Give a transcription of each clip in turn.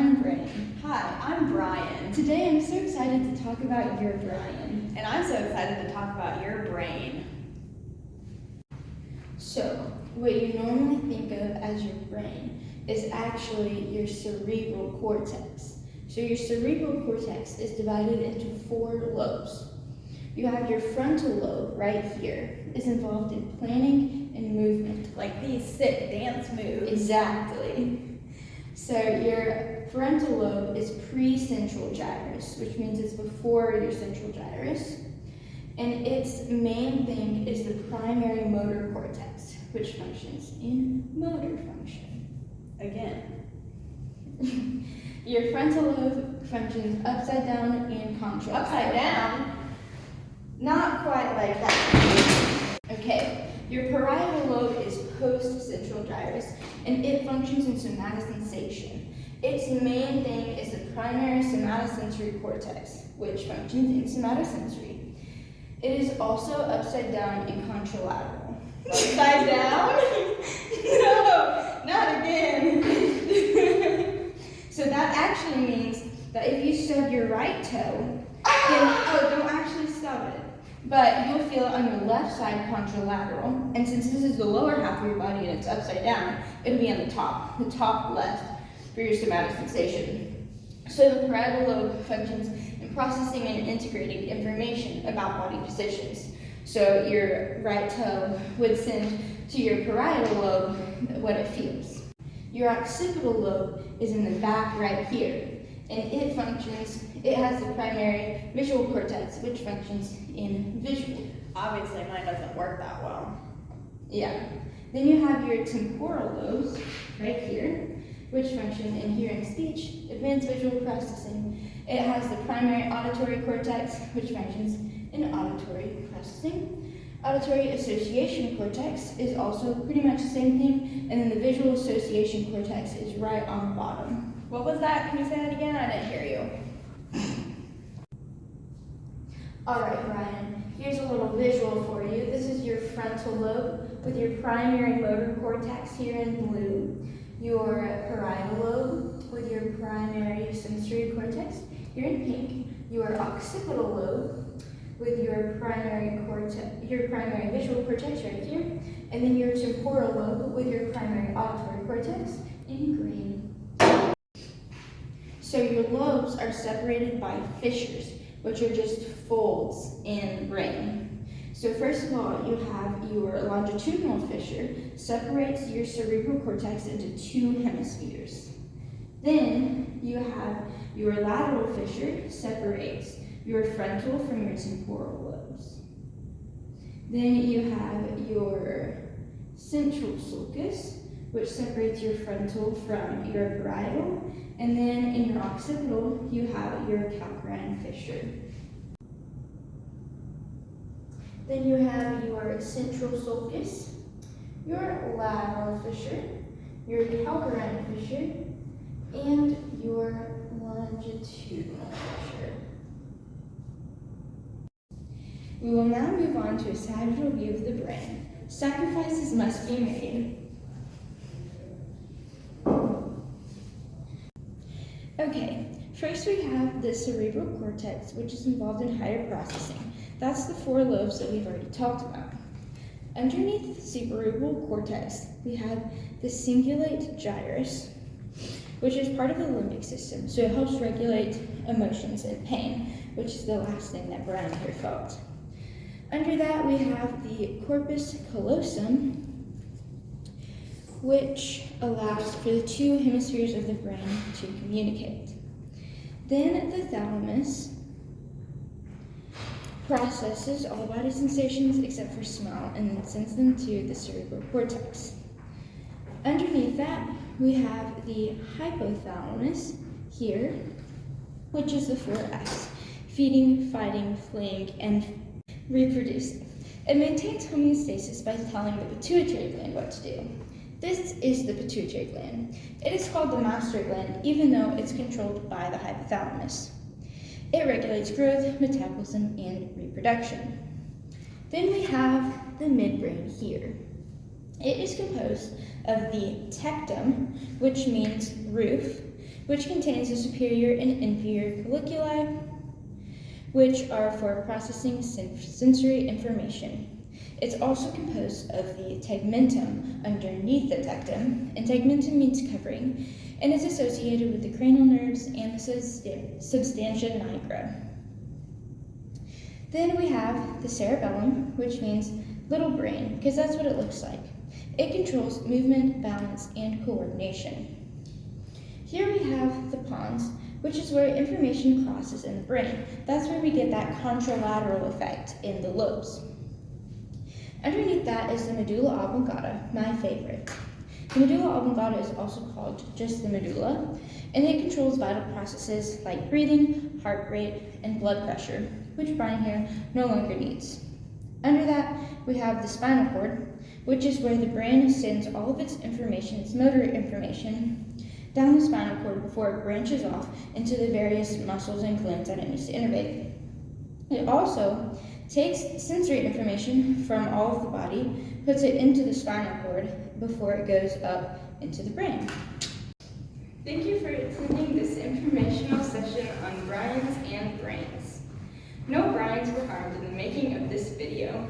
I'm Brain. Hi, I'm Brian. Today I'm so excited to talk about your Brian. And I'm so excited to talk about your brain. So, what you normally think of as your brain is actually your cerebral cortex. So your cerebral cortex is divided into 4 lobes. You have your frontal lobe right here. It's involved in planning and movement. Like these sick dance moves. Exactly. So your frontal lobe is pre-central gyrus, which means it's before your central gyrus. And its main thing is the primary motor cortex, which functions in motor function. Again. Your frontal lobe functions upside down and contralateral. Upside down? Not quite like that. Okay, your parietal lobe is post-central gyrus, and it functions in somatosensation. Its main thing is the primary somatosensory cortex, which functions in somatosensory. It is also upside down and contralateral. Upside down? No, not again. So that actually means that if you stub your right toe, don't actually stub it. But you'll feel it on your left side contralateral, and since this is the lower half of your body and it's upside down, it'll be on the top left for your somatosensation. So the parietal lobe functions in processing and integrating information about body positions. So your right toe would send to your parietal lobe what it feels. Your occipital lobe is in the back right here, and it has the primary visual cortex, which functions in visual. Obviously mine doesn't work that well. Yeah. Then you have your temporal lobes right here, which function in hearing speech, advanced visual processing. It has the primary auditory cortex, which functions in auditory processing. Auditory association cortex is also pretty much the same thing, and then the visual association cortex is right on the bottom. What was that? Can you say that again? I didn't hear you. Alright, Ryan, here's a little visual for you. This is your frontal lobe with your primary motor cortex here in blue, your parietal lobe with your primary sensory cortex here in pink, your occipital lobe with your primary visual cortex right here, and then your temporal lobe with your primary auditory cortex in green. So your lobes are separated by fissures, which are just folds in the brain. So first of all, you have your longitudinal fissure, separates your cerebral cortex into 2 hemispheres. Then you have your lateral fissure, separates your frontal from your temporal lobes. Then you have your central sulcus, which separates your frontal from your parietal. And then in your occipital, you have your calcarine fissure. Then you have your central sulcus, your lateral fissure, your calcarine fissure, and your longitudinal fissure. We will now move on to a sagittal view of the brain. Sacrifices must be made. Okay, first we have the cerebral cortex, which is involved in higher processing. That's the 4 lobes that we've already talked about. Underneath the cerebral cortex, we have the cingulate gyrus, which is part of the limbic system, so it helps regulate emotions and pain, which is the last thing that Brian here felt. Under that, we have the corpus callosum, which allows for the 2 hemispheres of the brain to communicate. Then the thalamus processes all body sensations except for smell and then sends them to the cerebral cortex. Underneath that, we have the hypothalamus here, which is the 4S, feeding, fighting, fleeing, and reproducing. It maintains homeostasis by telling the pituitary gland what to do. This is the pituitary gland. It is called the master gland, even though it's controlled by the hypothalamus. It regulates growth, metabolism, and reproduction. Then we have the midbrain here. It is composed of the tectum, which means roof, which contains the superior and inferior colliculi, which are for processing sensory information. It's also composed of the tegmentum underneath the tectum, and tegmentum means covering, and is associated with the cranial nerves and the substantia nigra. Then we have the cerebellum, which means little brain, because that's what it looks like. It controls movement, balance, and coordination. Here we have the pons, which is where information crosses in the brain. That's where we get that contralateral effect in the lobes. Underneath that is the medulla oblongata, my favorite. The medulla oblongata is also called just the medulla, and it controls vital processes like breathing, heart rate, and blood pressure, which Brian here no longer needs. Under that, we have the spinal cord, which is where the brain sends all of its information, its motor information, down the spinal cord before it branches off into the various muscles and glands that it needs to innervate. It also takes sensory information from all of the body, puts it into the spinal cord before it goes up into the brain. Thank you for attending this informational session on brines and brains. No brines were harmed in the making of this video.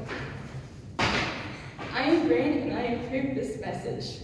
I am Brain and I approve this message.